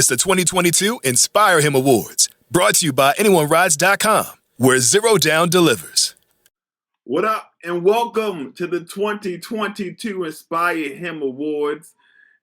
It's the 2022 InspireHIM Awards, brought to you by AnyoneRides.com, where Zero Down delivers. What up, and welcome to the 2022 InspireHIM Awards.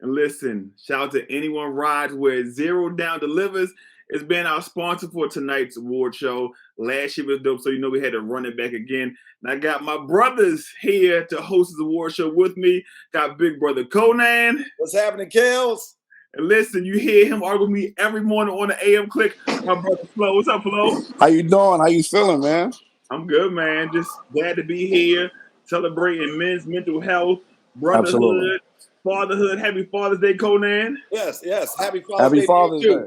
And listen, shout out to Anyone Rides, where Zero Down delivers. It's been our sponsor for tonight's award show. Last year was dope, so we had to run it back again. And I got my brothers here to host this award show with me. Got big brother Konan. What's happening, Kels? And listen, you hear him argue with me every morning on the AM Clique. My brother Flo. What's up, Flo? How you doing? How you feeling, man? I'm good, man. Just glad to be here, celebrating men's mental health, brotherhood, Absolutely. fatherhood. Happy Father's Day, Konan. Yes. Happy Father's Day.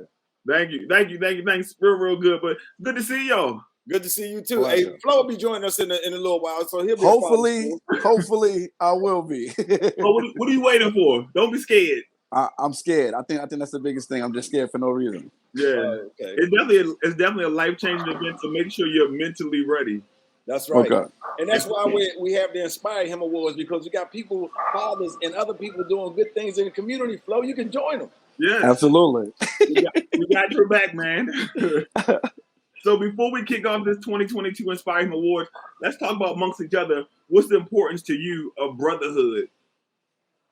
Thank you. Thanks. Real good. But good to see y'all. Good to see you too. Pleasure. Hey, Flo will be joining us in a little while, so he'll be. Hopefully, I will be. So what are you waiting for? Don't be scared. I'm scared. I think that's the biggest thing. I'm just scared for no reason. Yeah, Okay. It's definitely a life-changing event. So make sure you're mentally ready. That's right. Okay. And that's why we have the InspireHIM Awards, because we got people, fathers, and other people doing good things in the community. Flo, you can join them. Yeah, Absolutely. we got your back, man. So before we kick off this 2022 InspireHIM Awards, let's talk about amongst each other. What's the importance to you of brotherhood?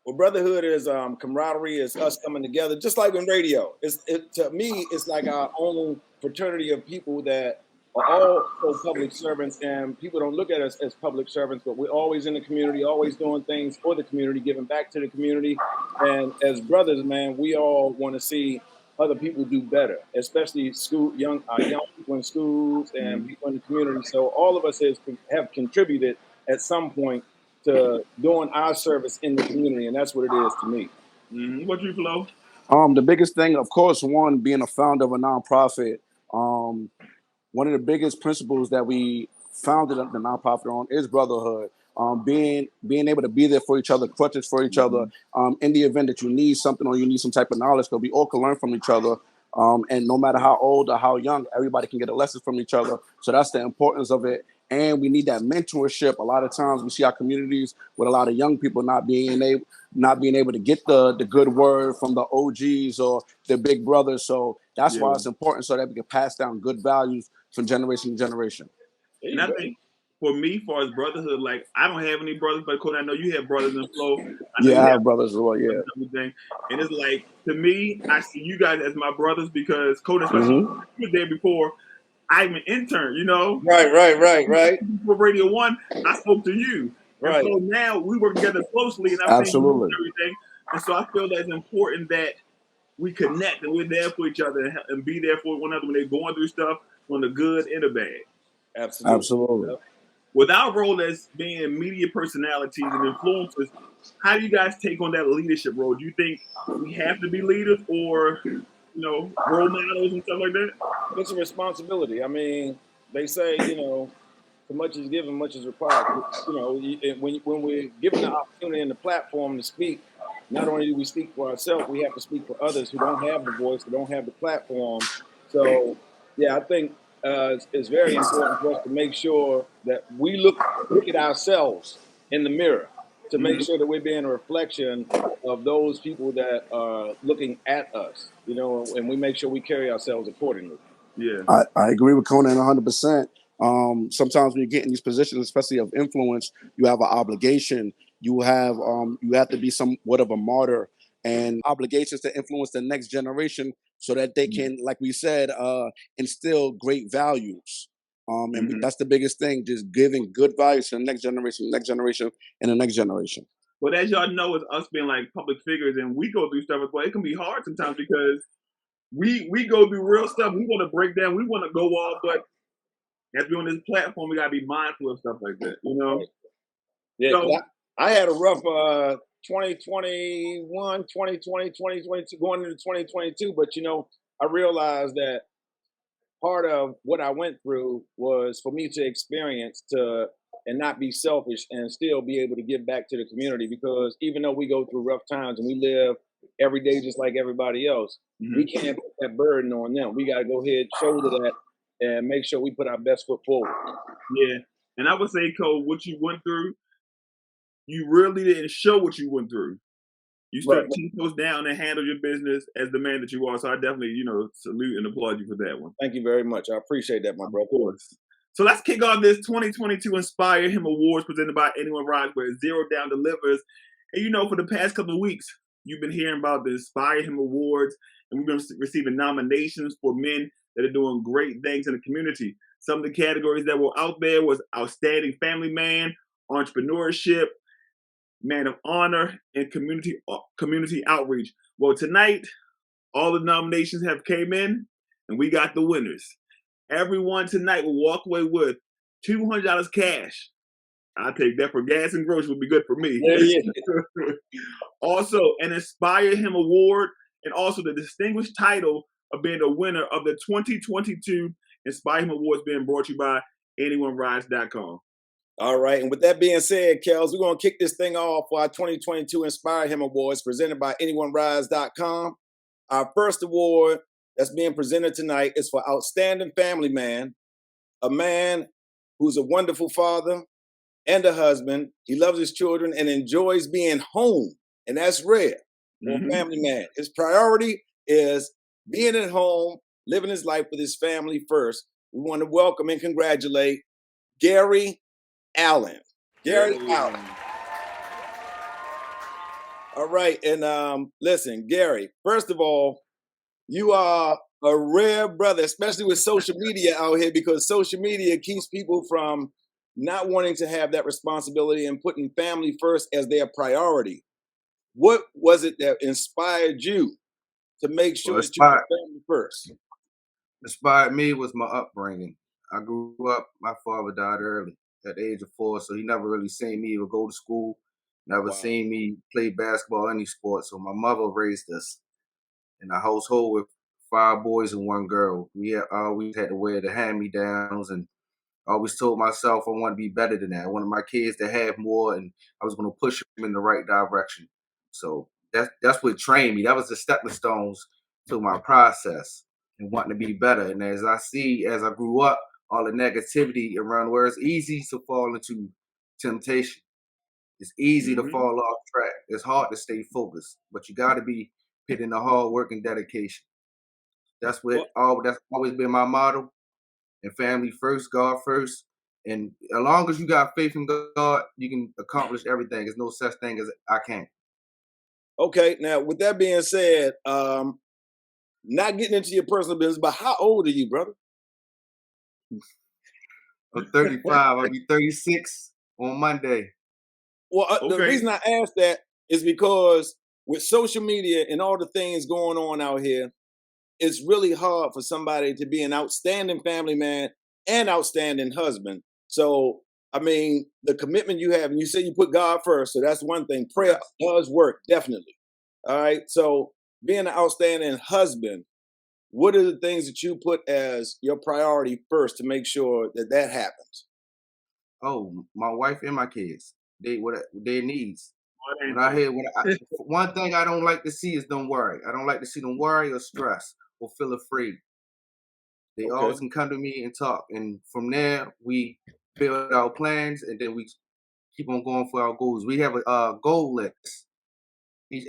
Well, brotherhood is camaraderie, is us coming together, just like in radio. To me, it's like our own fraternity of people that are all public servants, and people don't look at us as public servants, but we're always in the community, always doing things for the community, giving back to the community. And as brothers, man, we all want to see other people do better, especially young people in schools and people in the community. So all of us have contributed at some point to doing our service in the community, and that's what it is to me. Mm-hmm. What you, Flo? The biggest thing, of course, one, being a founder of a nonprofit. One of the biggest principles that we founded the nonprofit on is brotherhood. Being able to be there for each other, crutches for each other, in the event that you need something or you need some type of knowledge, because we all can learn from each other. And no matter how old or how young, everybody can get a lesson from each other. So that's the importance of it. And we need that mentorship. A lot of times we see our communities with a lot of young people not being able to get the good word from the OGs or the big brothers. So that's why it's important, so that we can pass down good values from generation to generation. And I think for me, as far as brotherhood, like I don't have any brothers, but Konan, I know you have brothers in Flo. I have brothers as well. Yeah. Everything. And it's like, to me, I see you guys as my brothers because Konan, especially you were there before. I'm an intern, you know. Right. For Radio 1, I spoke to you. Right. And so now we work together closely, and I'm Absolutely. everything. And so I feel that it's important that we connect and we're there for each other and be there for one another when they're going through stuff, on the good and the bad. Absolutely. With our role as being media personalities and influencers, how do you guys take on that leadership role? Do you think we have to be leaders or, role models and stuff like that? It's a responsibility. I mean, they say, so much is given, much is required. When we're given the opportunity and the platform to speak, not only do we speak for ourselves, we have to speak for others who don't have the voice, who don't have the platform. So, yeah, I think it's very important for us to make sure that we look at ourselves in the mirror to make sure that we're being a reflection of those people that are looking at us, and we make sure we carry ourselves accordingly. Yeah, I agree with Konan 100%. Sometimes when you get in these positions, especially of influence, you have an obligation. You have to be somewhat of a martyr, and obligations to influence the next generation so that they can, like we said, instill great values. And that's the biggest thing, just giving good values to the next generation, and the next generation. But as y'all know, it's us being like public figures, and we go through stuff as well. It can be hard sometimes because we go through real stuff. We want to break down. We want to go off, but as we're on this platform, we got to be mindful of stuff like that, Yeah, So, I had a rough 2021, 2020, 2022, going into 2022, but I realized that part of what I went through was for me to experience and not be selfish and still be able to give back to the community, because even though we go through rough times and we live every day just like everybody else, we can't put that burden on them. We got to go ahead, shoulder that, and make sure we put our best foot forward. yeah. And I would say, Cole, what you went through, you really didn't show what you went through. You Right. stood 10 toes down and handled your business as the man that you are. So I definitely, salute and applaud you for that one. Thank you very much. I appreciate that, my brother. Of course. So let's kick off this 2022 Inspire Him Awards presented by Anyone Rides, where Zero Down delivers. And for the past couple of weeks, you've been hearing about the Inspire Him Awards, and we've been receiving nominations for men that are doing great things in the community. Some of the categories that were out there was Outstanding Family Man, Entrepreneurship, Man of Honor, and Community Outreach. Well, tonight, all the nominations have came in, and we got the winners. Everyone tonight will walk away with $200 cash. I'll take that for gas and groceries would be good for me. Yeah. Also, an Inspire Him Award, and also the distinguished title of being the winner of the 2022 Inspire Him Awards being brought to you by AnyoneRides.com. All right. And with that being said, Kels, we're going to kick this thing off for our 2022 Inspire Him Awards presented by AnyoneRides.com. Our first award that's being presented tonight is for Outstanding Family Man, a man who's a wonderful father and a husband. He loves his children and enjoys being home. And that's rare for a family man. His priority is being at home, living his life with his family first. We want to welcome and congratulate Gary Allen. Gary Allen. All right. And listen, Gary, first of all, you are a rare brother, especially with social media out here, because social media keeps people from not wanting to have that responsibility and putting family first as their priority. What was it that inspired you to make sure that you put family first? Inspired me was my upbringing. I grew up, my father died early at the age of 4, so he never really seen me go to school, never seen me play basketball, any sport. So my mother raised us in a household with 5 boys and 1 girl. We always had to wear the hand-me-downs, and I always told myself I want to be better than that. I wanted my kids to have more, and I was going to push them in the right direction. So that's what trained me. That was the stepping stones to my process and wanting to be better. And as I grew up, all the negativity around where it's easy to fall into temptation. It's easy to fall off track. It's hard to stay focused, but you got to be put in the hard work and dedication. That's always been my motto. And family first, God first. And as long as you got faith in God, you can accomplish everything. There's no such thing as I can't. Okay, now with that being said, not getting into your personal business, but how old are you, brother? I'm 35. I'll be 36 on Monday. Well, the reason I asked that is because with social media and all the things going on out here, it's really hard for somebody to be an outstanding family man and outstanding husband. So, I mean, the commitment you have, and you say you put God first, so that's one thing. Prayer does work, definitely. All right. So, being an outstanding husband, what are the things that you put as your priority first to make sure that that happens? Oh, my wife and my kids. Their needs. One thing I don't like to see is them worry. I don't like to see them worry or stress or feel afraid. They always can come to me and talk. And from there, we build our plans, and then we keep on going for our goals. We have a goal list.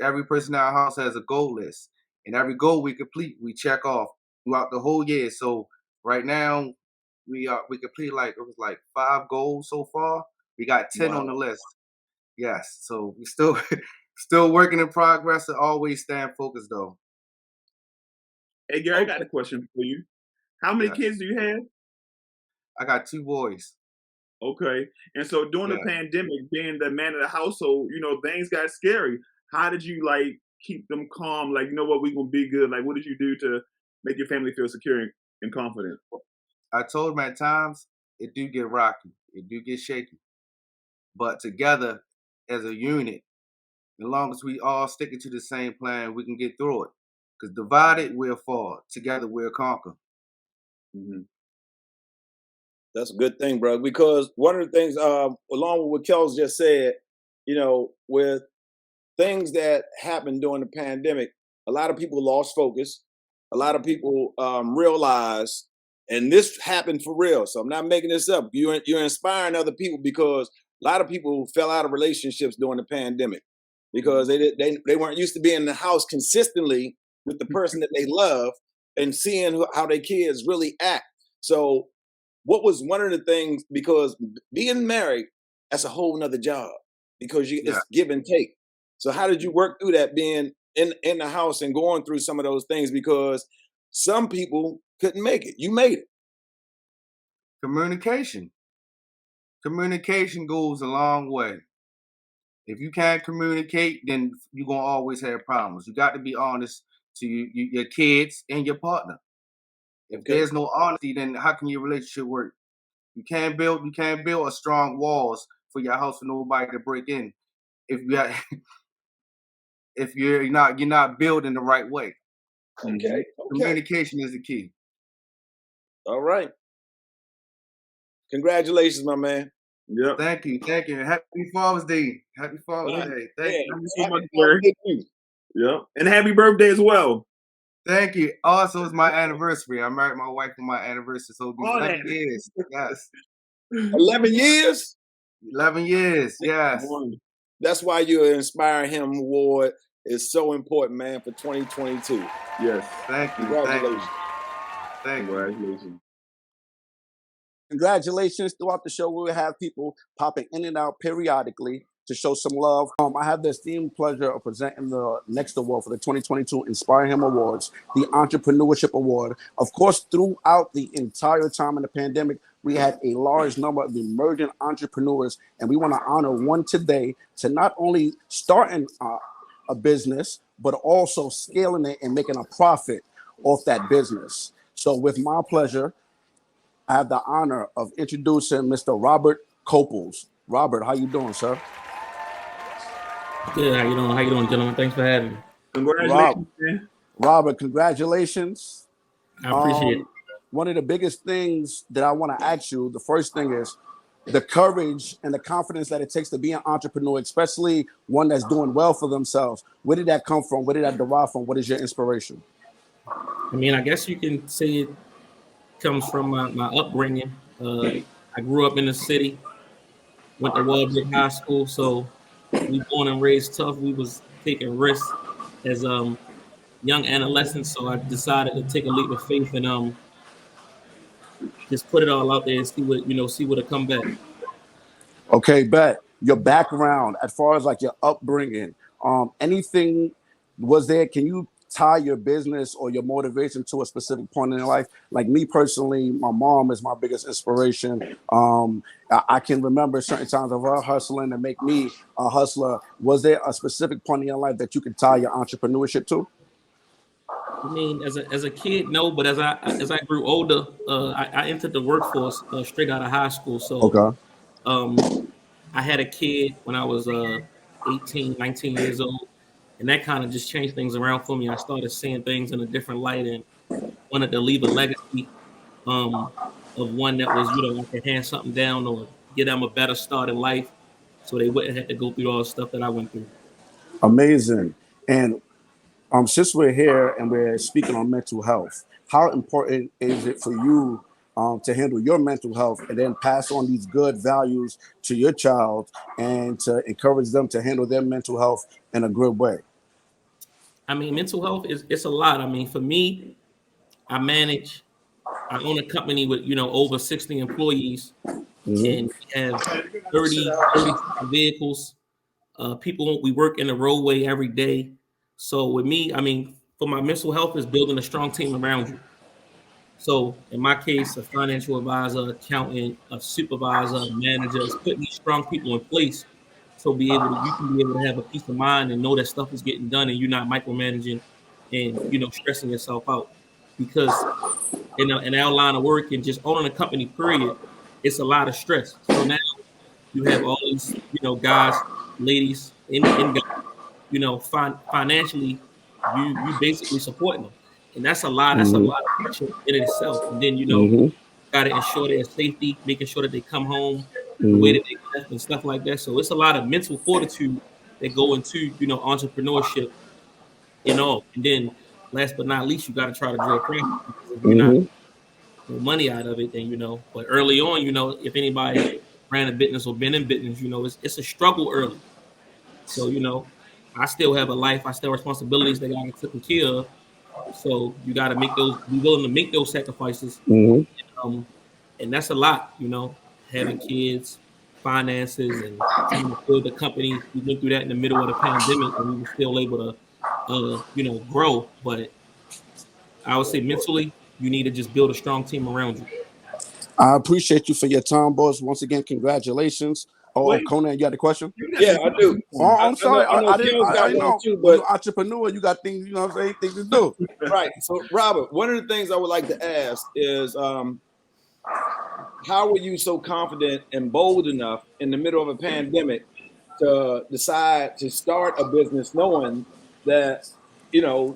Every person in our house has a goal list. And every goal we complete, we check off throughout the whole year. So right now, we complete it was 5 goals so far. We got 10 on the list. Yes. So we still working in progress and always staying focused though. Hey Gary, I got a question for you. How many kids do you have? I got 2 boys. Okay. And so during the pandemic, being the man of the household, things got scary. How did you keep them calm? Like, you know what, we're gonna be good. Like, what did you do to make your family feel secure and confident? I told them at times it do get rocky, it do get shaky. But together as a unit, as long as we all sticking to the same plan, we can get through it. Because divided, we'll fall. Together, we'll conquer. Mm-hmm. That's a good thing, bro. Because one of the things, along with what Kelson just said, with things that happened during the pandemic, a lot of people lost focus. A lot of people realized, and this happened for real. So I'm not making this up. You're inspiring other people because a lot of people fell out of relationships during the pandemic. because they weren't used to being in the house consistently with the person that they love and seeing how their kids really act. So what was one of the things, because being married, that's a whole nother job, because it's give and take. So how did you work through that, being in the house and going through some of those things? Because some people couldn't make it. You made it. Communication. Communication goes a long way. If you can't communicate, then you're going to always have problems. You got to be honest to your kids and your partner. If there's no honesty, then how can your relationship work? You can't build a strong walls for your house for nobody to break in if you got, if you're not building the right way. Okay. Communication is the key. All right. Congratulations, my man. Yep. Thank you. Happy Father's Day. Happy Father's Day. Thank you so much, Larry. Yep. And happy birthday as well. Thank you. Also, it's my anniversary. I married my wife on my anniversary, so it'll be 11 years. Yes. 11 years? 11 years, yes. That's why your InspireHIM Award is so important, man, for 2022. Yes. Thank you. Congratulations. Thank you. Congratulations. Congratulations. Throughout the show, we will have people popping in and out periodically to show some love. I have the esteemed pleasure of presenting the next award for the 2022 InspireHIM Awards, the Entrepreneurship Award. Of course, throughout the entire time of the pandemic, we had a large number of emerging entrepreneurs, and we want to honor one today to not only starting a business, but also scaling it and making a profit off that business. So with my pleasure, I have the honor of introducing Mr. Robert Copels. Robert, how you doing, sir? Good. How you doing? How you doing, gentlemen? Thanks for having me. Congratulations, man. Robert, congratulations. I appreciate it. One of the biggest things that I want to ask you, the first thing is the courage and the confidence that it takes to be an entrepreneur, especially one that's doing well for themselves. Where did that come from? Where did that derive from? What is your inspiration? I mean, I guess you can say it comes from my upbringing. I grew up in the city, went to Walbridge High School, so we born and raised tough. We was taking risks as young adolescents, so I decided to take a leap of faith and just put it all out there and see what'll come back. Okay, bet. Your background, as far as like your upbringing, anything was there? Can you tie your business or your motivation to a specific point in your life? Like me personally, my mom is my biggest inspiration. I can remember certain times of her hustling to make me a hustler. Was there a specific point in your life that you could tie your entrepreneurship to? I mean, as a kid, no, but as I grew older, I entered the workforce straight out of high school. So okay. I had a kid when I was 18, 19 years old, and that kind of just changed things around for me. I started seeing things in a different light and wanted to leave a legacy of one that was, I could hand something down or get them a better start in life so they wouldn't have to go through all the stuff that I went through. Amazing. And since we're here and we're speaking on mental health, how important is it for you to handle your mental health and then pass on these good values to your child and to encourage them to handle their mental health in a good way? I mean, mental health it's a lot. I mean, for me, I own a company with, over 60 employees, and we have 30 vehicles. We work in the roadway every day. So with me, I mean, for my mental health is building a strong team around you. So in my case, a financial advisor, accountant, a supervisor, a manager is putting these strong people in place so you can be able to have a peace of mind and know that stuff is getting done and you're not micromanaging and stressing yourself out. Because in our line of work and just owning a company, period, it's a lot of stress. So now you have all these, guys, ladies, financially, you basically supporting them, and that's a lot. That's a lot of pressure in itself. And then got to ensure their safety, making sure that they come home the way that they left and stuff like that. So it's a lot of mental fortitude that go into entrepreneurship and all. And then last but not least, you got to try to draw profit because if you're not no money out of it, then But early on, if anybody ran a business or been in business, it's a struggle early. So I still have a life. I still have responsibilities that got to be taken care of. So you got to be willing to make those sacrifices. And that's a lot, having kids, finances, and trying to build the company. We went through that in the middle of the pandemic, and we were still able to, grow. But I would say mentally, you need to just build a strong team around you. I appreciate you for your time, boss. Once again, congratulations. Oh, Konan, you got a question? Yeah, I do. Oh, I'm sorry. I I know. too, When but you're entrepreneur, you got things, you know what I'm saying, things to do. right. So, Robert, one of the things I would like to ask is, how were you so confident and bold enough in the middle of a pandemic to decide to start a business, knowing that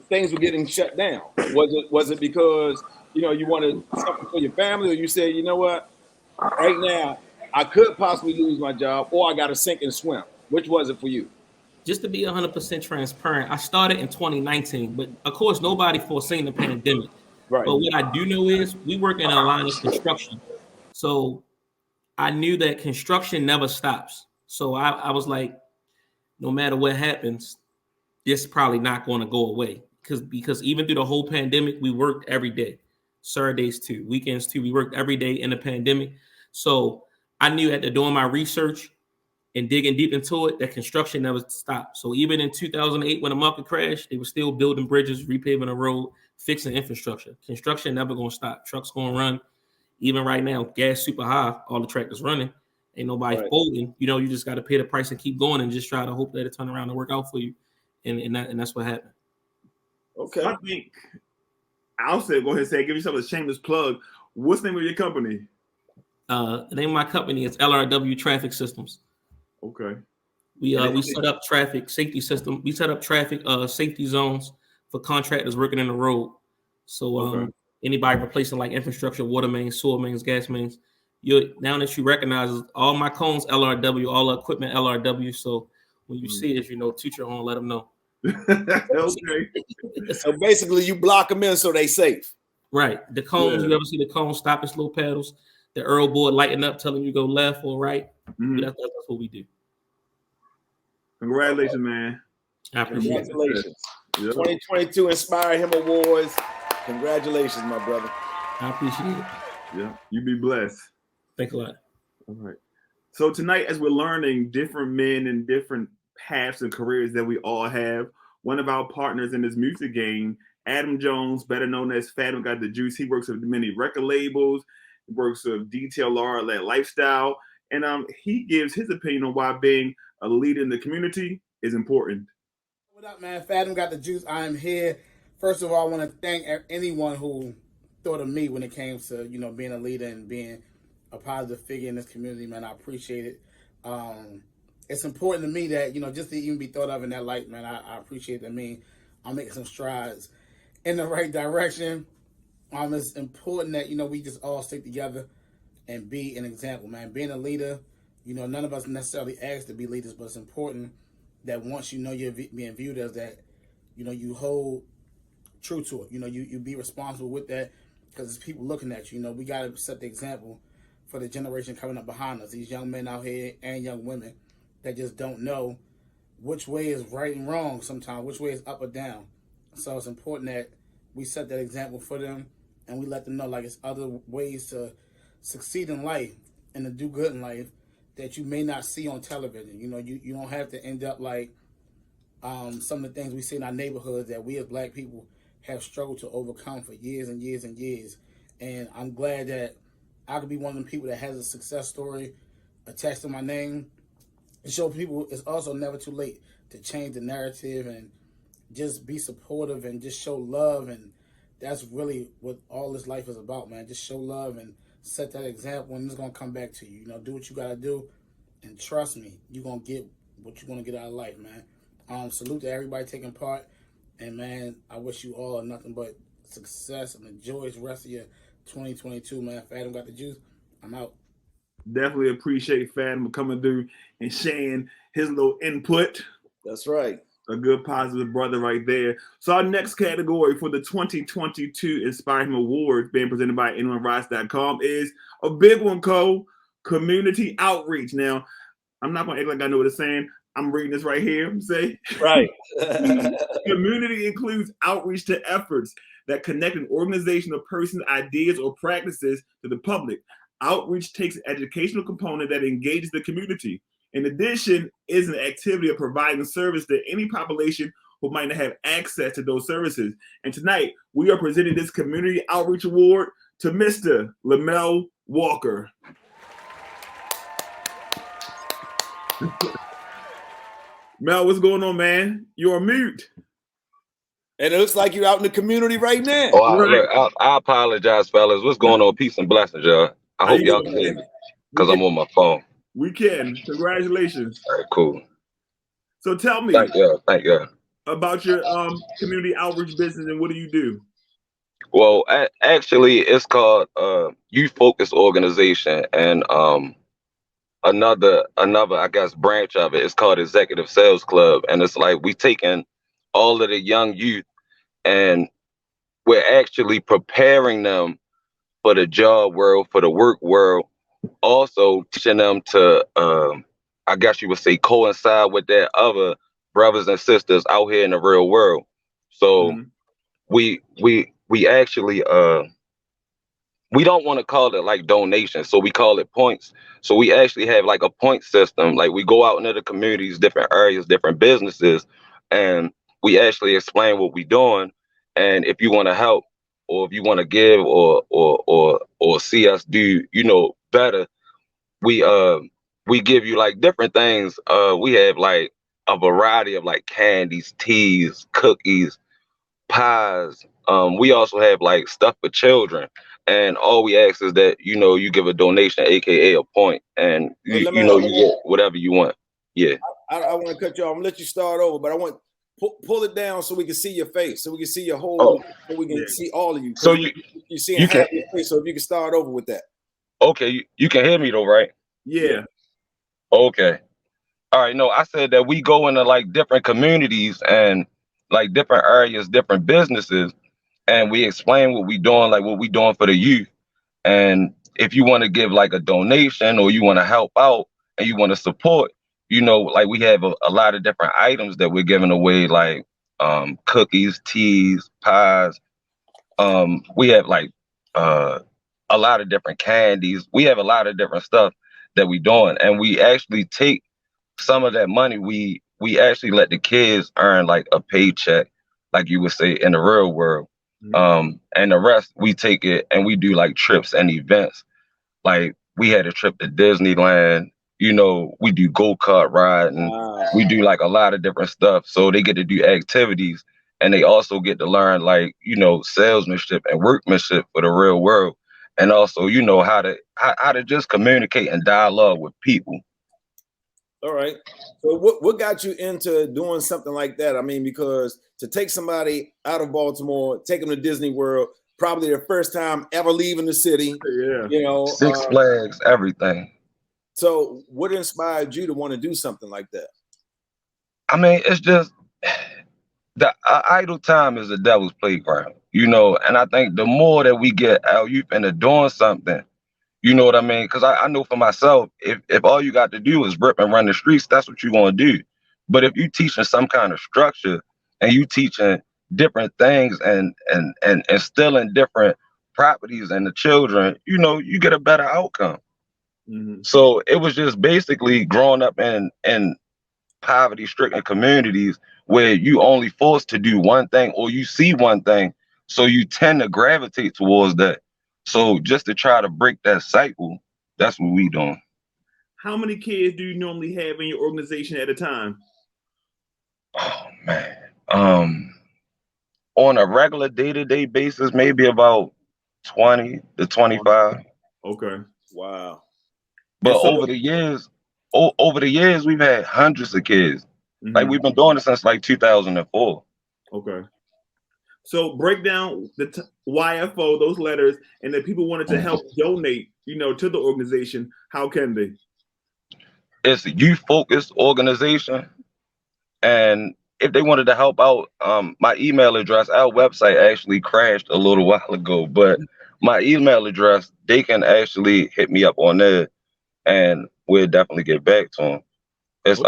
things were getting shut down? Was it because you wanted something for your family, or you said, you know what, right now I could possibly lose my job, or I got to sink and swim? Which was it for you? Just to be 100% transparent, I started in 2019, but of course, nobody foreseen the pandemic. Right. But what I do know is we work in a line of construction. So I knew that construction never stops. So I was like, no matter what happens, this probably not going to go away. Because even through the whole pandemic, we worked every day. Saturdays too, weekends too. We worked every day in the pandemic. So I knew after doing my research and digging deep into it, that construction never stopped. So even in 2008, when the market crashed, they were still building bridges, repaving the road, fixing infrastructure. Construction never going to stop. Trucks going to run. Even right now, gas super high, all the tractors running. Ain't nobody folding. You just got to pay the price and keep going and just try to hope that it turn around and work out for you. And that's what happened. Okay. So I think I'll say, go ahead and say, give yourself a shameless plug. What's the name of your company? The name of my company is LRW Traffic Systems. Okay. We set up traffic safety system. We set up traffic safety zones for contractors working in the road. So anybody replacing like infrastructure, water mains, sewer mains, gas mains, now that you recognize all my cones LRW, all the equipment LRW. So when you see it, toot your horn, let them know. Okay. So basically, you block them in so they safe. Right. The cones, you ever see the cones stopping slow paddles? The Earl board lighting up, telling you go left or right. That's what we do. Congratulations, man. I appreciate it. Congratulations. 2022 InspireHIM Awards. Congratulations, my brother. I appreciate it. Yeah, you be blessed. Thanks a lot. All right. So tonight, as we're learning different men and different paths and careers that we all have, one of our partners in this music game, Adam Jones, better known as Fathom Got the Juice. He works with many record labels, he works with detail art-led lifestyle, and he gives his opinion on why being a leader in the community is important. What up, man? Fathom Got the Juice. I am here. First of all, I want to thank anyone who thought of me when it came to being a leader and being a positive figure in this community, man. I appreciate it. It's important to me that just to even be thought of in that light, man. I appreciate that. I mean, I'm making some strides in the right direction. It's important that we just all stick together and be an example, man. Being a leader, none of us necessarily asked to be leaders, but it's important that once you're being viewed as that, you hold true to it. You be responsible with that, because there's people looking at you. We got to set the example for the generation coming up behind us. These young men out here and young women that just don't know which way is right and wrong sometimes, which way is up or down. So it's important that we set that example for them, and we let them know it's other ways to succeed in life and to do good in life that you may not see on television. You don't have to end up like some of the things we see in our neighborhoods that we as black people have struggled to overcome for years and years and years. And I'm glad that I could be one of the people that has a success story attached to my name and show people it's also never too late to change the narrative and just be supportive and just show love. And that's really what all this life is about, man. Just show love and set that example, and it's going to come back to you. Do what you got to do, and trust me, you're going to get what you're going to get out of life, man. Salute to everybody taking part, and, man, I wish you all nothing but success and a joyous rest of your 2022, man. Fathom Got the Juice. I'm out. Definitely appreciate Fathom coming through and sharing his little input. That's right. A good positive brother right there. So our next category for the 2022 InspireHIM Awards, being presented by anyonerise.com, is a big one, Cole. Community outreach. Now, I'm not going to act like I know what it's saying. I'm reading this right here. Say Right. community includes outreach to efforts that connect an organization or person's ideas or practices to the public. Outreach takes an educational component that engages the community. In addition, is an activity of providing service to any population who might not have access to those services. And tonight, we are presenting this Community Outreach Award to Mr. Lamel Walker. Mel, what's going on, man? You're on mute. And it looks like you're out in the community right now. Oh, look, I apologize, fellas. What's going on? Peace and blessings, y'all. I hope y'all can hear me because I'm on my phone. We can. Congratulations. All right, cool. So tell me. Thank you. About your community outreach business and what do you do? Well, actually, it's called Youth Focus Organization, and another I guess branch of it is called Executive Sales Club, and it's like we taking all of the young youth and we're actually preparing them for the job world, for the work world, also teaching them to I guess you would say coincide with their other brothers and sisters out here in the real world. So we actually we don't want to call it like donations, so we call it points. So we actually have like a point system. Like we go out into the communities, different areas, different businesses, and we actually explain what we're doing. And if you want to help, or if you want to give, or see us do, better, we give you like different things. We have like a variety of like candies, teas, cookies, pies. We also have like stuff for children. And all we ask is that, you give a donation, AKA a point, and you get whatever you want. Yeah. I want to cut you off. I'm gonna let you start over, but I want pull it down so we can see your face, so we can see your whole, so we can see all of you. So you see your face, so if you can start over with that. Okay, you can hear me though, right? Yeah. Okay. All right. No, I said that we go into like different communities and like different areas, different businesses, and we explain what we doing, like what we doing for the youth. And if you want to give like a donation or you want to help out and you want to support, like we have a lot of different items that we're giving away, like cookies, teas, pies. We have like a lot of different candies. We have a lot of different stuff that we doing. And we actually take some of that money, we actually let the kids earn like a paycheck, like you would say in the real world. And the rest we take it and we do like trips and events. Like we had a trip to Disneyland, we do go-kart riding. We do like a lot of different stuff. So they get to do activities and they also get to learn like, salesmanship and workmanship for the real world. And also, how to just communicate and dialogue with people. All right. So what got you into doing something like that? I mean, because to take somebody out of Baltimore, take them to Disney World, probably their first time ever leaving the city. Yeah. Six Flags, everything. So what inspired you to want to do something like that? I mean, it's just the idle time is the devil's playground, and I think the more that we get our youth into doing something, you know what I mean? Because I know for myself, if all you got to do is rip and run the streets, that's what you want to do. But if you teaching some kind of structure and you teaching different things and instilling different properties in the children, you get a better outcome. So it was just basically growing up in poverty-stricken communities where you only forced to do one thing or you see one thing, so you tend to gravitate towards that. So just to try to break that cycle, that's what we doing. How many kids do you normally have in your organization at a time? Oh man. On a regular day-to-day basis, maybe about 20 to 25. Okay. Wow. But over the years, we've had hundreds of kids. Like we've been doing it since like 2004. Okay. So break down the YFO, those letters, and if people wanted to help donate, to the organization, how can they? It's a youth-focused organization. And if they wanted to help out, my email address, our website actually crashed a little while ago, but my email address, they can actually hit me up on there and we'll definitely get back to them. It's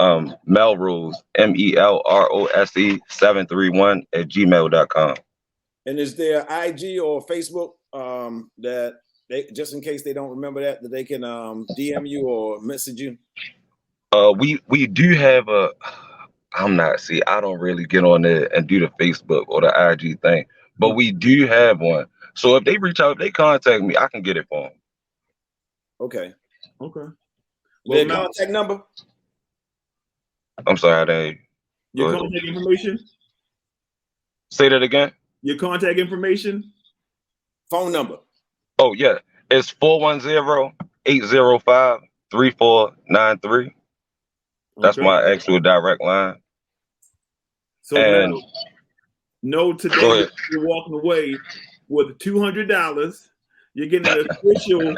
Melrose, MELROSE 731 @gmail.com. And is there IG or Facebook that they, just in case they don't remember that they can DM you or message you? We do have a. I don't really get on there and do the Facebook or the IG thing, but we do have one. So if they reach out, if they contact me, I can get it for them. Okay. Well, their contact number? I'm sorry, your contact information? Say that again. Your contact information? Phone number. Oh, yeah. It's 410-805-3493. That's my actual direct line. So and no, today you're walking away with $200. You're getting an official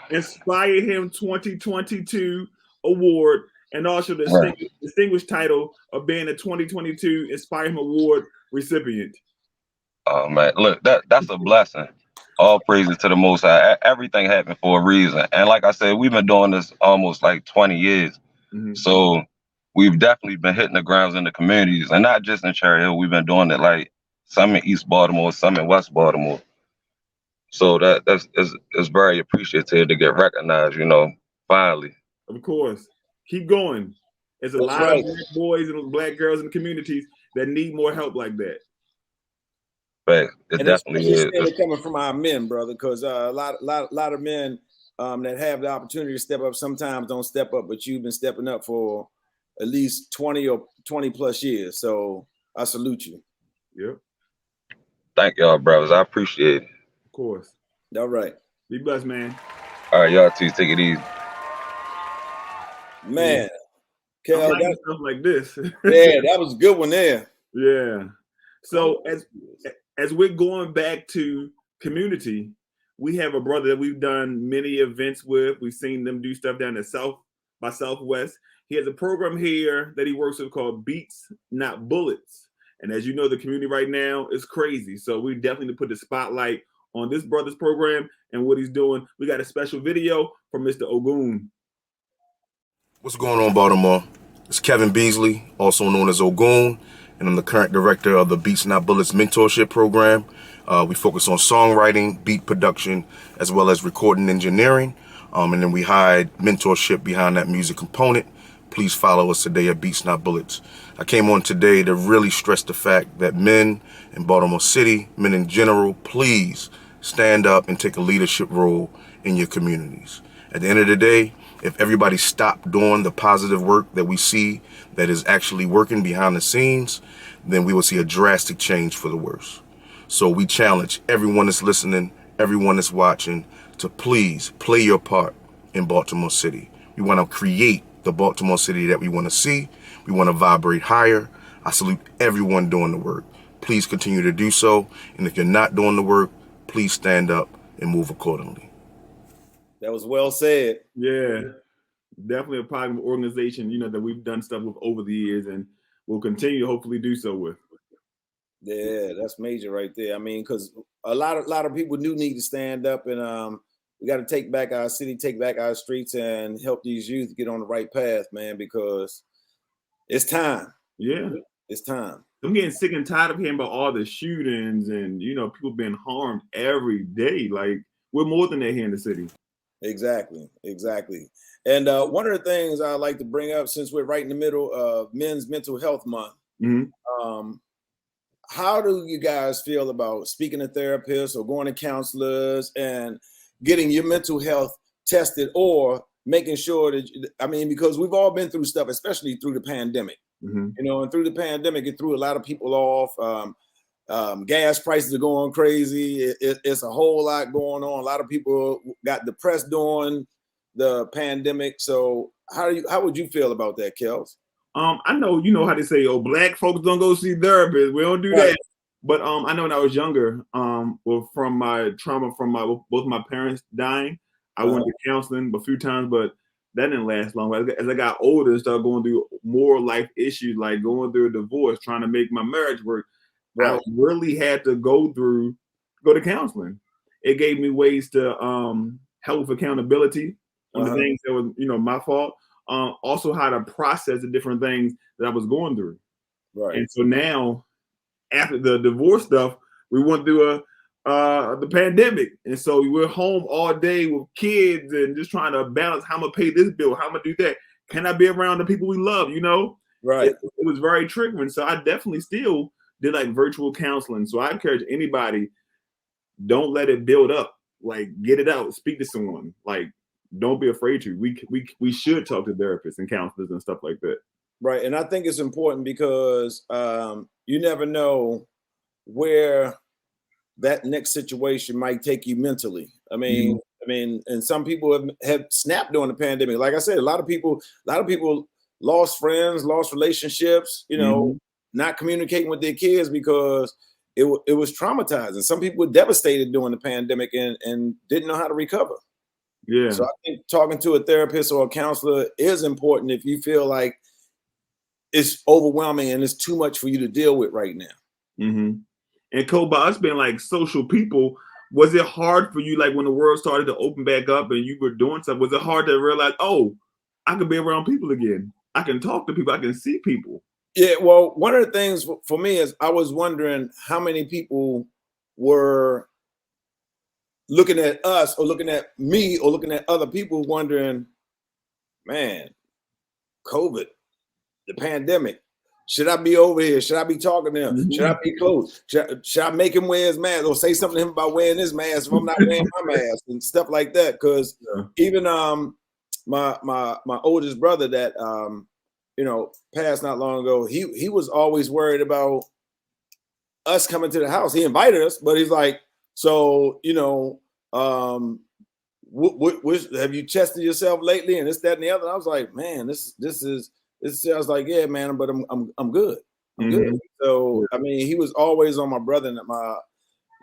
InspireHIM 2022 award, and also the distinguished title of being a 2022 InspireHIM Award recipient. Oh man, look, that's a blessing. All praises to the Most High. Everything happened for a reason, and like I said, we've been doing this almost like 20 years. So we've definitely been hitting the grounds in the communities, and not just in Cherry Hill. We've been doing it like some in East Baltimore, some in West Baltimore. So that's very appreciative to get recognized, finally. Of course. Keep going. There's a lot of black boys and black girls in the communities that need more help like that. Right. It definitely is. It's coming from our men, brother, because a lot of men that have the opportunity to step up sometimes don't step up, but you've been stepping up for at least 20 or 20 plus years. So I salute you. Yep. Thank y'all, brothers. I appreciate it. Of course. All right. Be blessed, man. All right, y'all too. Take it easy. Man. Kel, stuff like this. Yeah, that was a good one there. Yeah. So as we're going back to community, we have a brother that we've done many events with. We've seen them do stuff down in Southwest. He has a program here that he works with called Beats, Not Bullets. And as you know, the community right now is crazy. So we definitely put the spotlight on this brother's program and what he's doing. We got a special video from Mr. Ogun. What's going on, Baltimore? It's Kevin Beasley, also known as Ogun, and I'm the current director of the Beats Not Bullets mentorship program. We focus on songwriting, beat production, as well as recording engineering. And then we hide mentorship behind that music component. Please follow us today at Beats Not Bullets. I came on today to really stress the fact that men in Baltimore City, men in general, please stand up and take a leadership role in your communities. At the end of the day, if everybody stopped doing the positive work that we see that is actually working behind the scenes, then we will see a drastic change for the worse. So we challenge everyone that's listening, everyone that's watching, to please play your part in Baltimore City. We want to create the Baltimore City that we want to see. We want to vibrate higher. I salute everyone doing the work. Please continue to do so. And if you're not doing the work, please stand up and move accordingly. That was well said. Yeah, definitely a positive organization, that we've done stuff with over the years and will continue to hopefully do so with. Yeah, that's major right there. I mean, because a lot of people do need to stand up, and we got to take back our city, take back our streets, and help these youth get on the right path, man, because it's time. Yeah. It's time. I'm getting sick and tired of hearing about all the shootings and, people being harmed every day. Like, we're more than that here in the city. Exactly. And one of the things I like to bring up, since we're right in the middle of Men's Mental Health Month, how do you guys feel about speaking to therapists or going to counselors and getting your mental health tested, or making sure that, because we've all been through stuff, especially through the pandemic, and through the pandemic, it threw a lot of people off. Gas prices are going crazy. It's a whole lot going on. A lot of people got depressed during the pandemic. So how would you feel about that, Kels? I know, how they say, black folks don't go see therapists. We don't do that. But I know when I was younger, from my trauma from both my parents dying, I went to counseling a few times, but that didn't last long. As I got older and started going through more life issues, like going through a divorce, trying to make my marriage work, I really had to go to counseling. It gave me ways to help with accountability on the things that was, my fault. also how to process the different things that I was going through. Right. And so now, after the divorce stuff, we went through the pandemic, and so we're home all day with kids and just trying to balance how I'm gonna pay this bill, how I'm gonna do that. Can I be around the people we love? You know, Right. It was very triggering. So I definitely still did like virtual counseling. So I encourage anybody, don't let it build up. Like, get it out, speak to someone. Like, don't be afraid to. We should talk to therapists and counselors and stuff like that. Right. And I think it's important because you never know where that next situation might take you mentally. I mean, and some people have snapped during the pandemic. Like I said, a lot of people lost friends, lost relationships, you know, not communicating with their kids because it was traumatizing. Some people were devastated during the pandemic and didn't know how to recover. Yeah. So I think talking to a therapist or a counselor is important if you feel like it's overwhelming and it's too much for you to deal with right now. And Koba, us being like social people, was it hard for you, like when the world started to open back up and you were doing stuff, was it hard to realize, oh, I can be around people again. I can talk to people. I can see people. Yeah, well, one of the things for me is I was wondering how many people were looking at us or looking at me or looking at other people wondering, man, COVID, the pandemic, should I be over here? Should I be talking to him? Should I be close? Should I make him wear his mask or say something to him about wearing his mask if I'm not wearing my mask and stuff like that? Because even my oldest brother that you know passed not long ago, he was always worried about us coming to the house. He invited us, but he's like, so you know, have you tested yourself lately? And this, that, and the other. And I was like, man, this is. I was like, yeah, man, but I'm good. I'm good. So I mean, he was always on my brother and my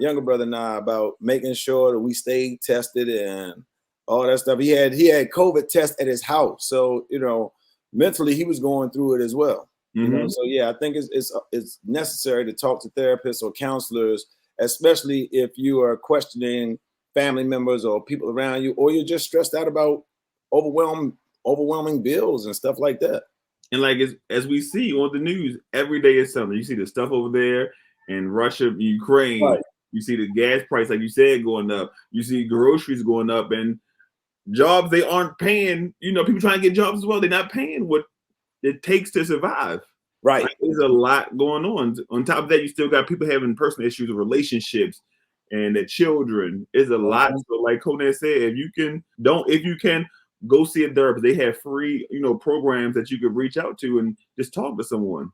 younger brother and I about making sure that we stayed tested and all that stuff. He had COVID test at his house, so you know, mentally he was going through it as well. You know, so yeah, I think it's necessary to talk to therapists or counselors, especially if you are questioning family members or people around you, or you're just stressed out about overwhelming bills and stuff like that. And like as we see on the news, every day is something. You see the stuff over there in Russia, Ukraine. Right. You see the gas price, like you said, going up. You see groceries going up, and jobs they aren't paying. You know, people trying to get jobs as well. They're not paying what it takes to survive. Right. Like, there's a lot going on. On top of that, you still got people having personal issues with relationships and their children. It's a lot. So like Konan said, if you can go see a therapist. They have free, you know, programs that you could reach out to and just talk to someone.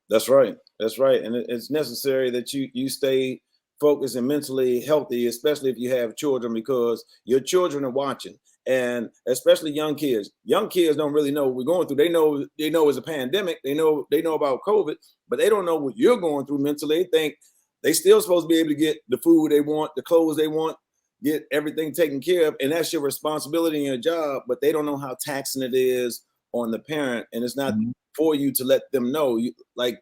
That's right. That's right. And it's necessary that you stay focused and mentally healthy, especially if you have children, because your children are watching. And especially young kids. Young kids don't really know what we're going through. They know it's a pandemic. They know about COVID, but they don't know what you're going through mentally. They think they still supposed to be able to get the food they want, the clothes they want, get everything taken care of, and that's your responsibility in your job, but they don't know how taxing it is on the parent, and it's not for you to let them know. Like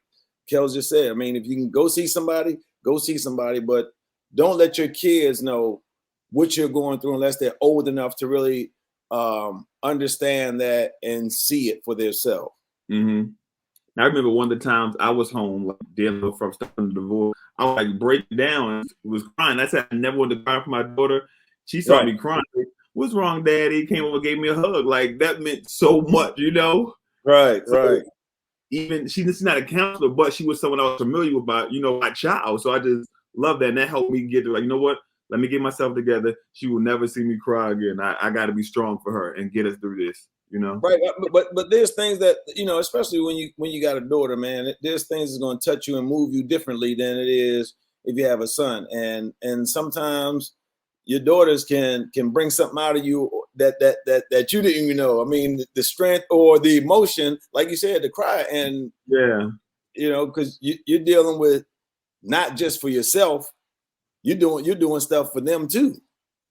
Kels just said, I mean, if you can go see somebody, but don't let your kids know what you're going through unless they're old enough to really understand that and see it for themselves. I remember one of the times I was home, like dealing from starting the divorce. I was like breaking down, was crying. I said I never wanted to cry for my daughter. She saw me crying. What's wrong, Daddy? Came over, gave me a hug. Like that meant so much, you know. Right. Even she's not a counselor, but she was someone I was familiar with, my child. So I just love that, and that helped me get to, like, you know what? Let me get myself together. She will never see me cry again. I got to be strong for her and get us through this. You know, right? But there's things that, you know, especially when you got a daughter, man. There's things that's going to touch you and move you differently than it is if you have a son. And sometimes your daughters can bring something out of you that you didn't even know. I mean, the strength or the emotion, like you said, to cry, and yeah, you know, because you're dealing with not just for yourself. You're doing stuff for them too.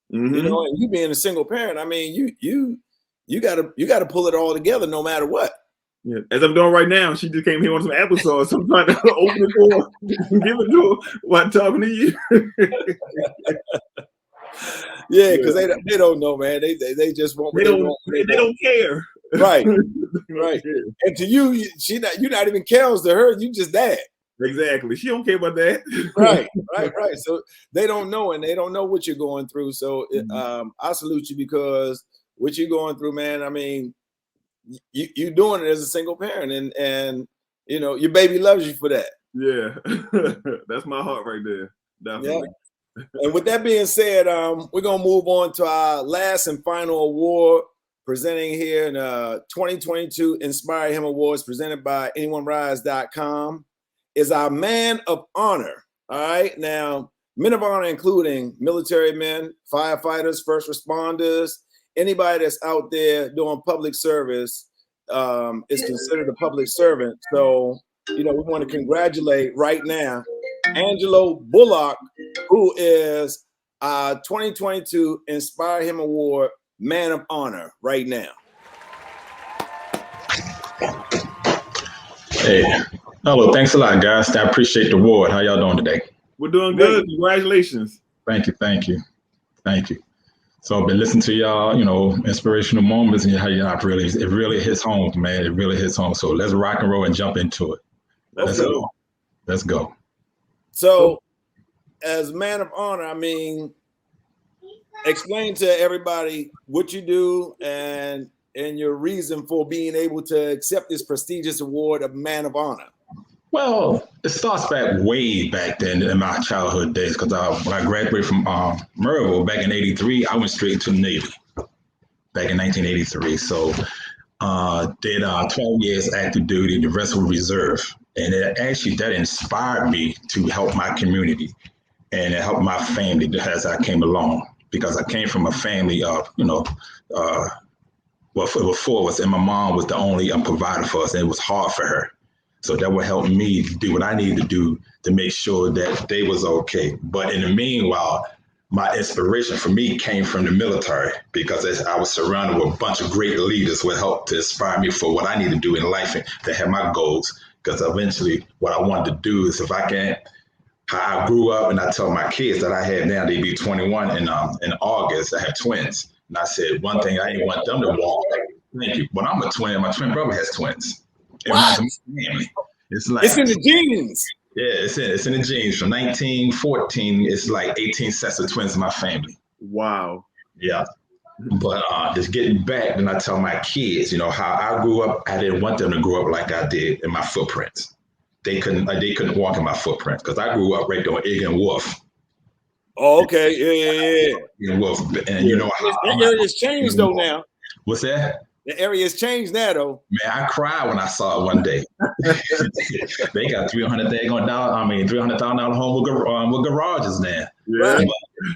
You know, and you being a single parent, I mean, you gotta pull it all together no matter what. Yeah, as I'm doing right now, she just came here on some applesauce. I'm trying to open the door and give it to her while talking to you. Yeah, because they don't know, man. They just want. They don't care. Right. Right. And to you, you're not even Kels to her. You just dad. Exactly. She don't care about that. Right. So they don't know, and they don't know what you're going through. So I salute you because what you're going through, man. I mean, you doing it as a single parent, and you know your baby loves you for that. Yeah, that's my heart right there. Definitely. Yeah. And with that being said, we're gonna move on to our last and final award presenting here in 2022 InspireHIM Awards presented by AnyoneRides.com is our Man of Honor. All right, now men of honor including military men, firefighters, first responders, anybody that's out there doing public service is considered a public servant. So, you know, we want to congratulate right now Angelo Bullock, who is 2022 InspireHIM Award Man of Honor right now. Hey, hello. Thanks a lot, guys. I appreciate the award. How y'all doing today? We're doing good. Congratulations. Thank you. So I've been listening to y'all, you know, inspirational moments and how y'all it really hits home, man. It really hits home. So let's rock and roll and jump into it. Let's go. So as Man of Honor, I mean, explain to everybody what you do and your reason for being able to accept this prestigious award of Man of Honor. Well, it starts way back then in my childhood days, because when I graduated from Maryville back in '83, I went straight to the Navy back in 1983. So did 12 years active duty, the rest were reserve. And that inspired me to help my community and it helped my family as I came along, because I came from a family of, well, it was four of us, and my mom was the only provider for us, and it was hard for her. So that would help me do what I needed to do to make sure that they was okay. But in the meanwhile, my inspiration for me came from the military, because I was surrounded with a bunch of great leaders who helped to inspire me for what I need to do in life and to have my goals. Because eventually what I wanted to do is, if I can, how I grew up, and I tell my kids that I had now, they be 21 in August, I have twins. And I said, one thing I didn't want them to walk like, thank you. But I'm a twin, my twin brother has twins. What? It's like, it's in the genes. Yeah, it's in the genes. From 1914, it's like 18 sets of twins in my family. Wow. Yeah. But just getting back, then I tell my kids, you know, how I grew up, I didn't want them to grow up like I did in my footprints. They couldn't walk in my footprints, because I grew up right there on Egg and Wolf. Oh, okay. Yeah. And Wolf, and you know how that area's changed though now. What's that? The area's changed now though. Man, I cried when I saw it one day. They got $300,000 home with garages now. Yeah.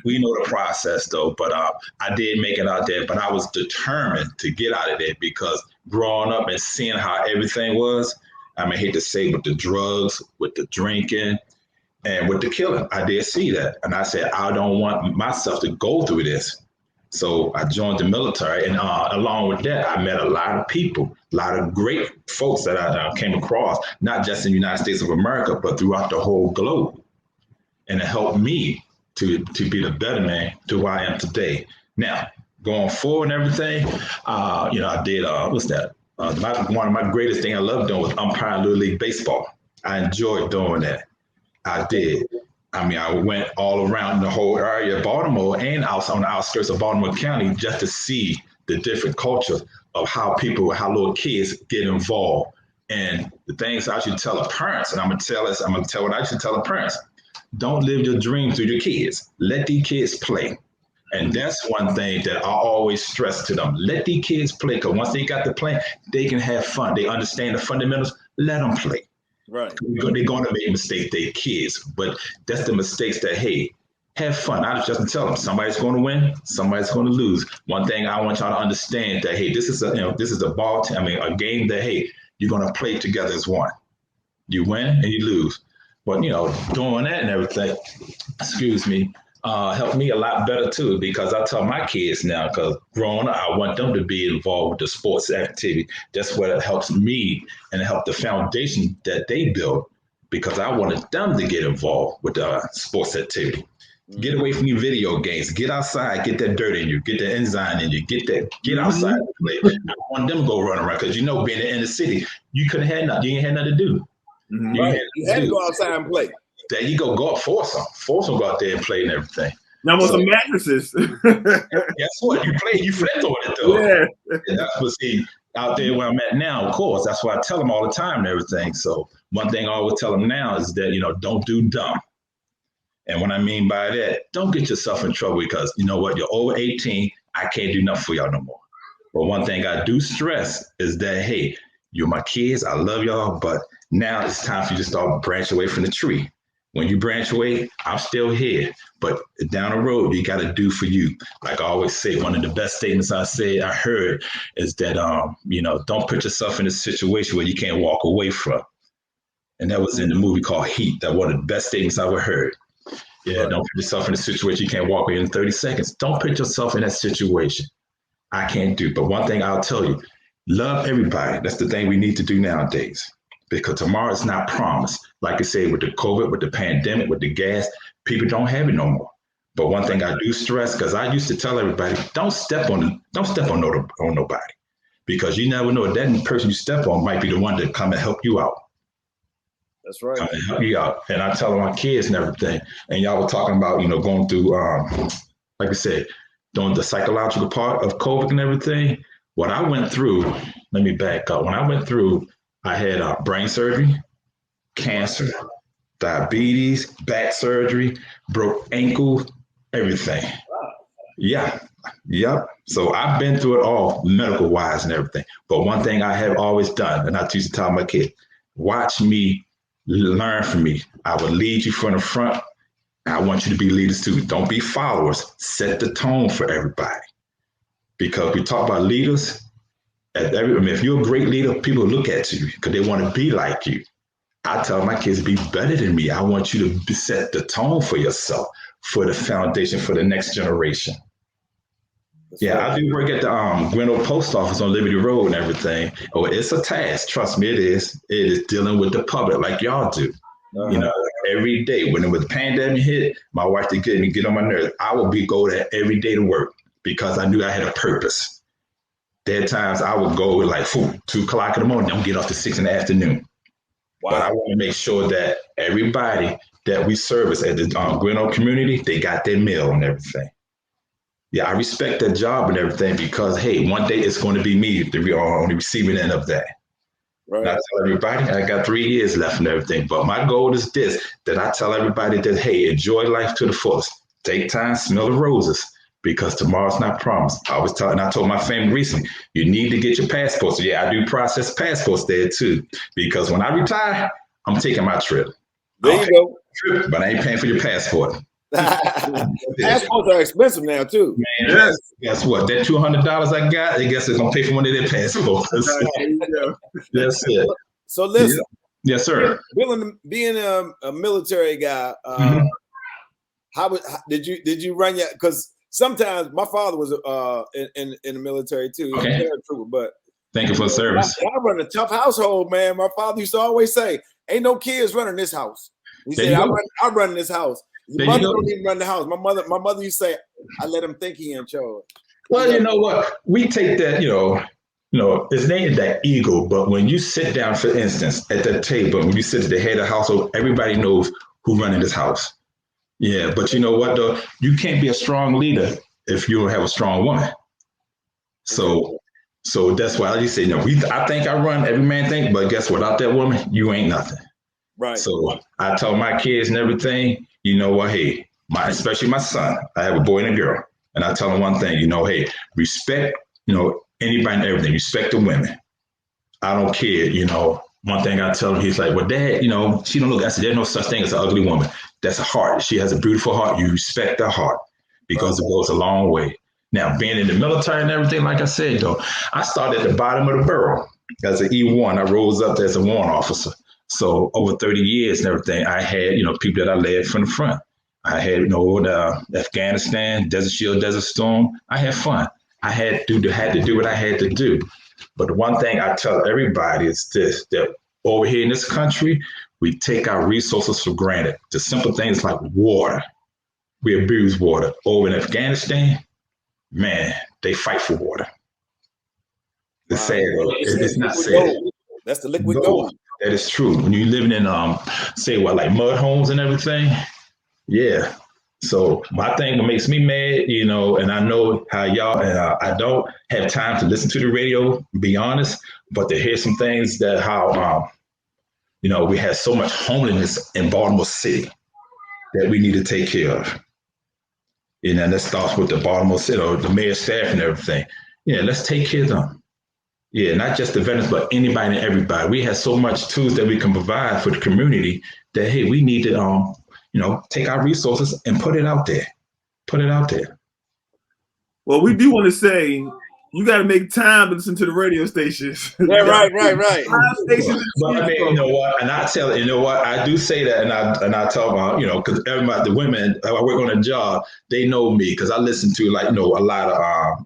We know the process though, but I did make it out there, but I was determined to get out of there, because growing up and seeing how everything was, I hate to say, with the drugs, with the drinking, and with the killing, I did see that. And I said, I don't want myself to go through this. So I joined the military, and along with that, I met a lot of people, a lot of great folks that I came across, not just in the United States of America, but throughout the whole globe. And it helped me to be the better man to who I am today. Now, going forward and everything, I did, what's that? One of my greatest things I love doing was umpiring Little League Baseball. I enjoyed doing that. I did. I went all around the whole area of Baltimore and also on the outskirts of Baltimore County, just to see the different cultures of how little kids get involved. And the things I should tell the parents, and I'm gonna tell what I should tell the parents: don't live your dream through your kids. Let these kids play. And that's one thing that I always stress to them. Let these kids play, because once they got to play, they can have fun. They understand the fundamentals. Let them play. Right. They're going to make mistakes, they're kids, but that's the mistakes that, hey, have fun. I just tell them somebody's going to win, somebody's going to lose. One thing I want y'all to understand that, hey, this is a ball team. A game that, hey, you're going to play together as one. You win and you lose. But, doing that and everything, helped me a lot better too, because I tell my kids now, because growing up, I want them to be involved with the sports activity. That's what it helps me, and it helped the foundation that they built, because I wanted them to get involved with the sports activity. Get away from your video games. Get outside. Get that dirt in you. Get the enzyme in you. Get outside and play. I want them to go run around because being in the city, you couldn't have nothing. You ain't had nothing to do. Right. You had to go outside and play. There you go. Go up, force them. Go out there and play and everything. Now with some mattresses. Guess what? You flipped on it though. Yeah. And that's what out there where I'm at now, of course. That's why I tell them all the time and everything. So one thing I always tell them now is that, don't do dumb. And what I mean by that, don't get yourself in trouble because you know what? You're over 18. I can't do nothing for y'all no more. But one thing I do stress is that, hey, you're my kids. I love y'all. But now it's time for you to start branching away from the tree. When you branch away, I'm still here. But down the road, you got to do for you. Like I always say, one of the best statements I heard is that, don't put yourself in a situation where you can't walk away from. And that was in the movie called Heat. That one of the best statements I ever heard. Yeah, Don't put yourself in a situation you can't walk away in 30 seconds. Don't put yourself in that situation. I can't do. But one thing I'll tell you, love everybody. That's the thing we need to do nowadays. Because tomorrow is not promised. Like I said, with the COVID, with the pandemic, with the gas, people don't have it no more. But one thing I do stress, because I used to tell everybody, don't step on nobody. Because you never know, that person you step on might be the one to come and help you out. That's right. Come and help you out. And I tell my kids and everything. And y'all were talking about, going through, like I said, doing the psychological part of COVID and everything. What I went through, let me back up. When I went through, I had brain surgery, cancer, diabetes, back surgery, broke ankle, everything. Yeah. Yep. So I've been through it all medical wise and everything. But one thing I have always done, and I used to tell my kids, watch me, learn from me. I will lead you from the front. And I want you to be leaders too. Don't be followers. Set the tone for everybody. Because we talk about leaders. If you're a great leader, people look at you because they want to be like you. I tell my kids, be better than me. I want you to set the tone for yourself, for the foundation, for the next generation. I do work at the Grinnell Post Office on Liberty Road and everything. Oh, it's a task. Trust me, it is. It is dealing with the public like y'all do. Every day. When the pandemic hit, my wife did get on my nerves. I would go there every day to work because I knew I had a purpose. There are times I would go like 2 o'clock in the morning, I'm get off to 6 in the afternoon. Wow. But I want to make sure that everybody that we service at the Grinnell community, they got their meal and everything. Yeah, I respect that job and everything because, hey, one day it's going to be me on the receiving end of that. Right. And I tell everybody, I got 3 years left and everything. But my goal is this, that I tell everybody that, hey, enjoy life to the fullest. Take time, smell the roses. Because tomorrow's not promised. I told my family recently, you need to get your passports. So I do process passports there too. Because when I retire, I'm taking my trip. There you go. Trip, but I ain't paying for your passport. Passports are expensive now too. Man, yes. Guess what? That $200 I got, I guess it's gonna pay for one of their passports. That's it. So listen. Yes, sir. Being a military guy, did you run your? Because sometimes my father was in the military too. He was a paratrooper, but thank you for service. I run a tough household, man. My father used to always say, "Ain't no kids running this house." He said, "I run this house. Your mother don't even run the house." My mother used to say, "I let him think he in charge." Well, you know what? We take that, it's named that ego. But when you sit down, for instance, at that table, when you sit at the head of the household, everybody knows who's running this house. Yeah, but you know what though? You can't be a strong leader if you don't have a strong woman. So that's why I just say, I think I run, every man think, but guess what? Without that woman, you ain't nothing. Right. So I tell my kids and everything, you know what? Hey, especially my son, I have a boy and a girl, and I tell them one thing, hey, respect, anybody and everything. Respect the women. I don't care, One thing I tell him, he's like, well, Dad, she don't look. I said, there's no such thing as an ugly woman. That's a heart. She has a beautiful heart. You respect her heart because it goes a long way. Now, being in the military and everything, like I said, though, I started at the bottom of the barrel as an E1. I rose up as a warrant officer. So over 30 years and everything, I had, people that I led from the front. I had, Afghanistan, Desert Shield, Desert Storm. I had fun. I had to do what I had to do. But the one thing I tell everybody is this, that over here in this country, we take our resources for granted. The simple things like water. we abuse water. Over in Afghanistan, man, they fight for water. It's sad, though. It's not sad. Gold. That's the liquid gold. That is true. When you're living in, like mud homes and everything, yeah. So my thing that makes me mad, and I know how y'all, and I don't have time to listen to the radio, be honest, but to hear some things that how, we have so much homelessness in Baltimore City that we need to take care of. And that starts with the Baltimore City, the mayor's staff and everything. Yeah, let's take care of them. Yeah, not just the veterans, but anybody and everybody. We have so much tools that we can provide for the community that, hey, we need to, take our resources and put it out there. Put it out there. Well, we do want to say you got to make time to listen to the radio stations. Yeah, right. Stations. But I mean, you know what? And I tell I do say that, and I tell them, because everybody, the women, I work on a job, they know me because I listen to a lot of,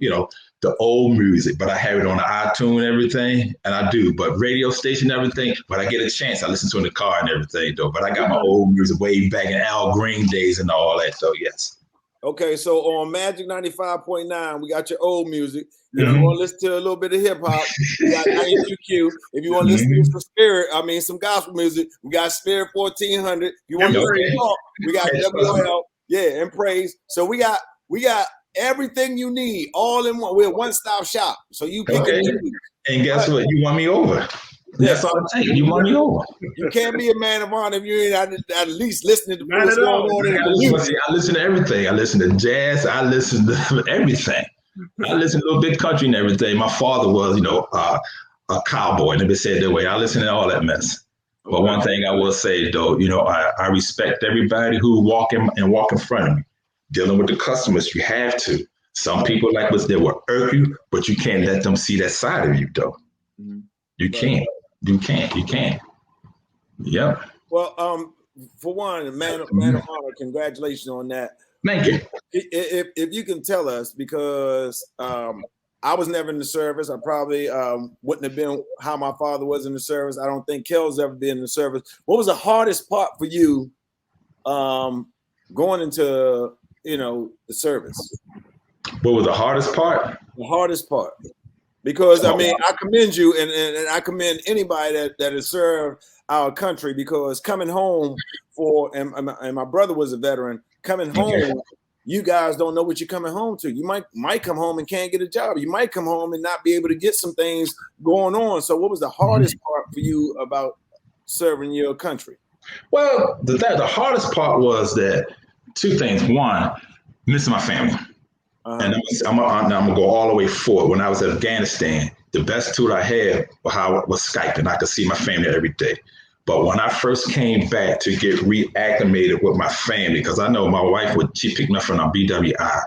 the old music, but I have it on the iTunes and everything, and I do. But radio station and everything, but I get a chance, I listen to it in the car and everything, though. But I got my old music way back in Al Green days and all that, though. Yes. Okay, so on Magic 95.9, we got your old music. If you want to listen to a little bit of hip hop, we got 92Q. If you want to listen to some gospel music, we got Spirit 1400. If you want to listen to talk, we got WL, and praise. So we got everything you need all in one. We're a one-stop shop. So you pick it. And guess what? You won me over. That's all it takes. You won me over. You can't be a man of honor if you ain't at least listening to what's going on in the music. I listen to everything. I listen to jazz. I listen to everything. I listen to a little bit country and everything. My father was, a cowboy. Never said that way. I listen to all that mess. But one thing I will say, though, I respect everybody who walk in front of me. Dealing with the customers, you have to. Some people like us, they will irk you, but you can't let them see that side of you, though. Mm-hmm. You can't. You can't. Yep. Well, for one, man of honor, congratulations on that. Thank you. If you can tell us, because I was never in the service. I probably wouldn't have been how my father was in the service. I don't think Kel's ever been in the service. What was the hardest part for you going into, the service? What was the hardest part? The hardest part. Because, I commend you and I commend anybody that has served our country, because coming home and my brother was a veteran, coming home, you guys don't know what you're coming home to. You might come home and can't get a job. You might come home and not be able to get some things going on. So what was the hardest part for you about serving your country? Well, the hardest part was that two things. One, missing my family. And I'm gonna go all the way forward. When I was in Afghanistan, the best tool I had was Skype, and I could see my family every day. But when I first came back to get reacclimated with my family, because I know my wife she picked me up from our BWI,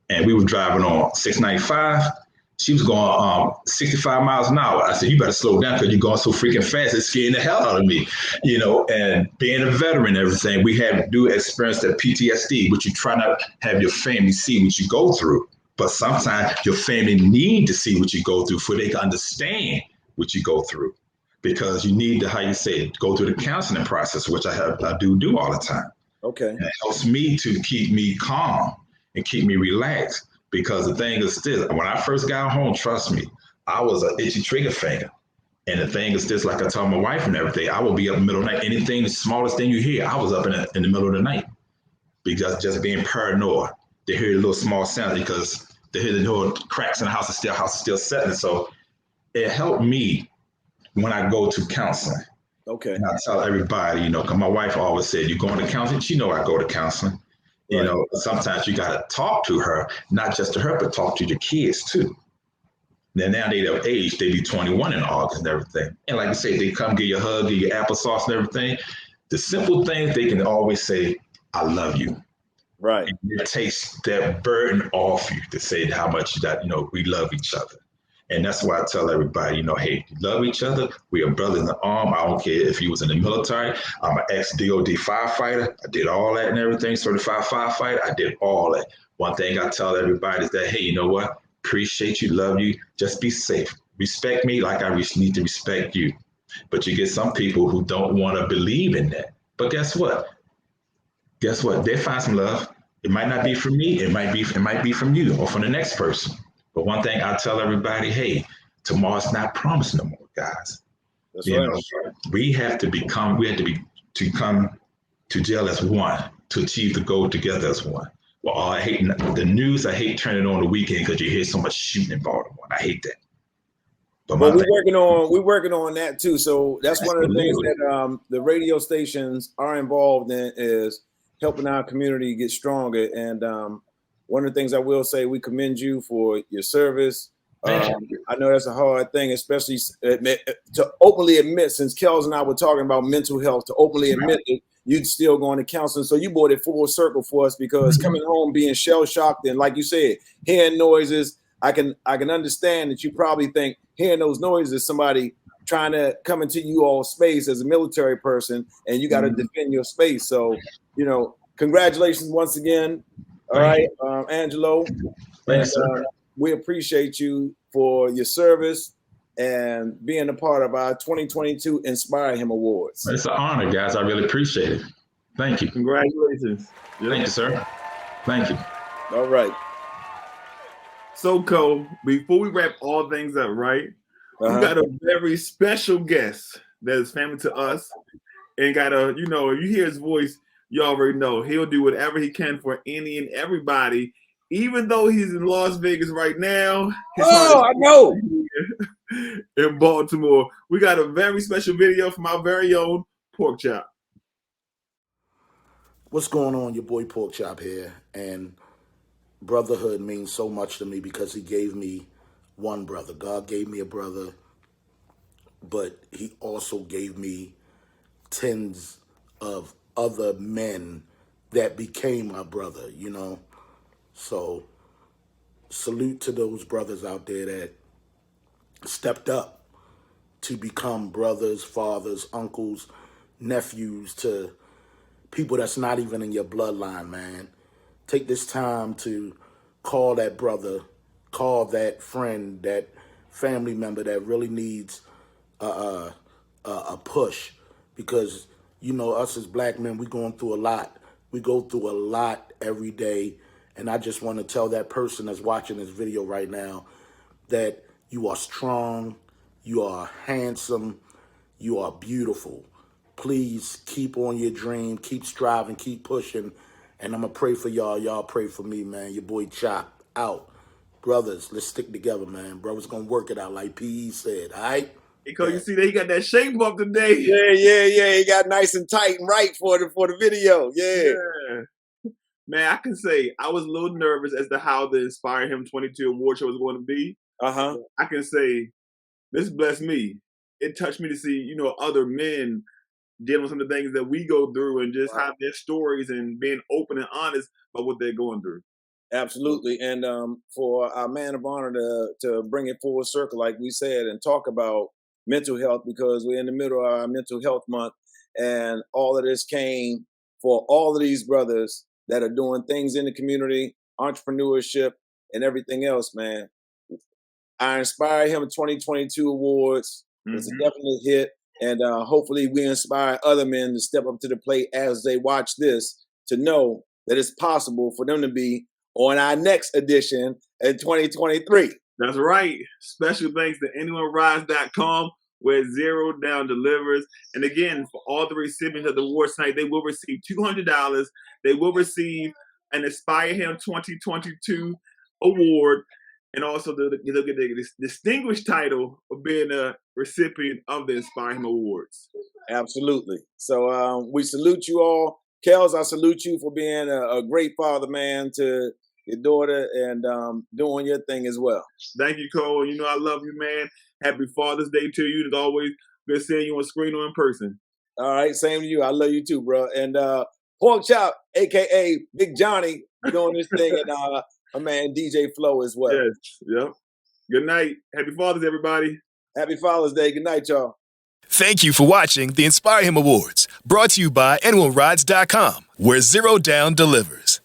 and we were driving on 695. She was going 65 miles an hour. I said, you better slow down because you're going so freaking fast. It's scaring the hell out of me, and being a veteran and everything, we do experience that PTSD, which you try not to have your family see what you go through. But sometimes your family need to see what you go through so they can understand what you go through, because you need to, go through the counseling process, which I do all the time. Okay. And it helps me to keep me calm and keep me relaxed. Because the thing is this, when I first got home, trust me, I was an itchy trigger finger. And the thing is this, like I told my wife and everything, I would be up in the middle of the night. Anything, the smallest thing you hear, I was up in the middle of the night. Because just being paranoid, they hear the little small sounds, because they hear the little cracks in the house is still setting. So it helped me when I go to counseling. Okay. And I tell everybody, because my wife always said, you going to counseling? She know I go to counseling. Right. Sometimes you got to talk to her, not just to her, but talk to your kids too. Then now they're of age, they be 21 in August and everything. And like I say, they come give you a hug, give you applesauce and everything. The simple things, they can always say, I love you. Right. And it takes that burden off you to say how much that, we love each other. And that's why I tell everybody, hey, love each other. We are brothers in the arm. I don't care if you was in the military. I'm an ex-DOD firefighter. I did all that and everything. Certified firefighter. I did all that. One thing I tell everybody is that, hey, you know what? Appreciate you, love you. Just be safe. Respect me like I need to respect you. But you get some people who don't want to believe in that. But guess what? They find some love. It might not be from me. It might be from you or from the next person. But one thing I tell everybody, hey, tomorrow's not promised no more, guys. That's You right. know, we have to come together as one to achieve the goal together as one. Well, I hate the news. I hate turning on the weekend because you hear so much shooting in Baltimore. I hate that. But we're working on that too. So that's one of the things Absolutely. that the radio stations are involved in, is helping our community get stronger. And one of the things I will say, we commend you for your service. I know that's a hard thing, especially to openly admit, since Kelson and I were talking about mental health, to openly admit that you'd still going to counseling. So you brought it full circle for us, because coming home being shell shocked and, like you said, hearing noises, I can understand that you probably think hearing those noises, somebody trying to come into you all space as a military person, and you got to defend your space. So, you know, congratulations once again. All right, Angelo. Thanks, and sir. we appreciate you for your service and being a part of our 2022 InspireHIM Awards. It's an honor, guys. I really appreciate it. Thank you. Congratulations. Yep. Thank you, sir. Thank you. All right. So, Cole, before we wrap all things up, right? We got a very special guest that is family to us, and got a, you know, if you hear his voice, you already know he'll do whatever he can for any and everybody, even though he's in Las Vegas right now. I know. In Baltimore, we got a very special video from our very own Pork Chop. What's going on? Your boy Pork Chop here, and brotherhood means so much to me because he gave me one brother. God gave me a brother, but he also gave me tens of other men that became my brother, you know? So salute to those brothers out there that stepped up to become brothers, fathers, uncles, nephews to people that's not even in your bloodline, man. Take this time to call that brother, call that friend, that family member that really needs a push, because, you know, us as black men, we going through a lot. We go through a lot every day, and I just want to tell that person that's watching this video right now that you are strong, you are handsome, you are beautiful. Please keep on your dream, keep striving, keep pushing, and I'm going to pray for y'all. Y'all pray for me, man. Your boy Chop out. Brothers, let's stick together, man. Brothers going to work it out like P.E. said, all right? Because you see that he got that shape up today. Yeah. He got nice and tight and right for the video. Yeah. Man, I can say I was a little nervous as to how the InspireHIM 22 award show was going to be. I can say this blessed me. It touched me to see, you know, other men dealing with some of the things that we go through, and just have their stories and being open and honest about what they're going through. Absolutely. And for our man of honor to bring it full circle, like we said, and talk about mental health, because we're in the middle of our mental health month, and all of this came for all of these brothers that are doing things in the community, entrepreneurship, and everything else, man. Our InspireHIM 2022 Awards was a definite hit, and hopefully we inspire other men to step up to the plate as they watch this, to know that it's possible for them to be on our next edition in 2023. That's right. Special thanks to anyonerise.com, where Zero Down delivers. And again, for all the recipients of the awards tonight, they will receive $200. They will receive an InspireHIM 2022 award, and also they'll get the distinguished title of being a recipient of the InspireHIM Awards. Absolutely. So we salute you all. Kels, I salute you for being a great father, man, to your daughter, and doing your thing as well. Thank you, Cole. You know I love you, man. Happy Father's Day to you. It's always good seeing you on screen or in person. All right, same to you. I love you too, bro. And Pork Chop, a.k.a. Big Johnny, doing this thing, and my man DJ Flow as well. Yes, yep. Good night. Happy Father's Day, everybody. Happy Father's Day. Good night, y'all. Thank you for watching the InspireHIM Awards, brought to you by AnyoneRides.com, where Zero Down delivers.